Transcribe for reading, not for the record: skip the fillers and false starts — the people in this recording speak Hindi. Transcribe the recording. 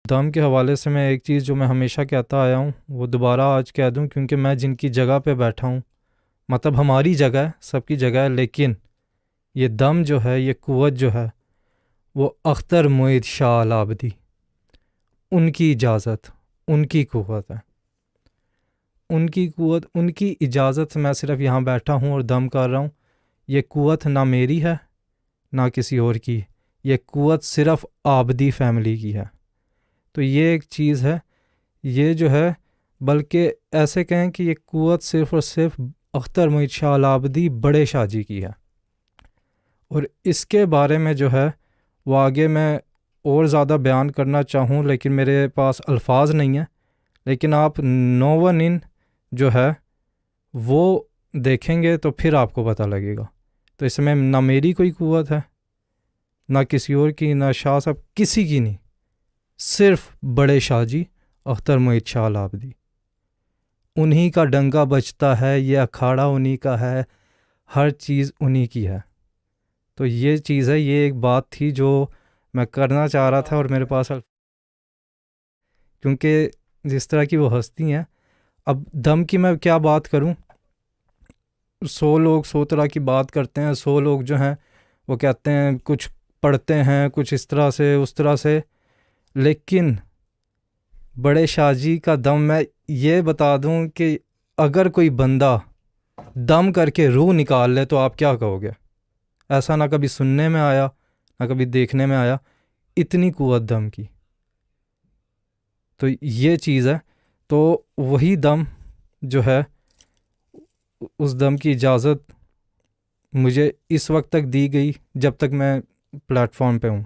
दम के हवाले से मैं एक चीज़ जो मैं हमेशा कहता आया हूँ वो दोबारा आज कह दूँ, क्योंकि मैं जिनकी जगह पे बैठा हूँ, मतलब हमारी जगह है, सबकी जगह है, लेकिन ये दम जो है, ये क़ुव्वत जो है, वो अख्तर मोईद शाह अल आबदी, उनकी इजाज़त, उनकी क़ुव्वत है। उनकी क़ुव्वत, उनकी इजाज़त से मैं सिर्फ़ यहाँ बैठा हूँ और दम कर रहा हूँ। ये क़ुव्वत ना मेरी है ना किसी और की, ये क़ुव्वत सिर्फ़ आबदी फैमिली की है। तो ये एक चीज़ है, ये जो है, बल्कि ऐसे कहें कि ये क़ुव्वत सिर्फ़ और सिर्फ अख्तर मोईद शाह अल आबदी बड़े शाह जी की है। और इसके बारे में जो है वो आगे मैं और ज़्यादा बयान करना चाहूँ, लेकिन मेरे पास अल्फाज नहीं है। लेकिन आप नोवन इन जो है वो देखेंगे तो फिर आपको पता लगेगा। तो इसमें ना मेरी कोई क़ुव्वत है, ना किसी और की, ना शाह साहब किसी की नहीं, सिर्फ बड़े शाह जी अख्तर मोईद शाह अल आबदी, उन्हीं का डंका बजता है, ये अखाड़ा उन्हीं का है, हर चीज़ उन्हीं की है। तो ये चीज़ है, ये एक बात थी जो मैं करना चाह रहा था और मेरे पास क्योंकि जिस तरह की वो हस्ती हैं, अब दम की मैं क्या बात करूं। 100 लोग 100 तरह की बात करते हैं, 100 लोग जो हैं वो कहते हैं, कुछ पढ़ते हैं कुछ इस तरह से उस तरह से, लेकिन बड़े शाह जी का दम, मैं ये बता दूं कि अगर कोई बंदा दम करके रूह निकाल ले तो आप क्या कहोगे। ऐसा ना कभी सुनने में आया, ना कभी देखने में आया, इतनी क़ुव्वत दम की। तो ये चीज़ है। तो वही दम जो है, उस दम की इजाज़त मुझे इस वक्त तक दी गई जब तक मैं प्लेटफॉर्म पे हूँ।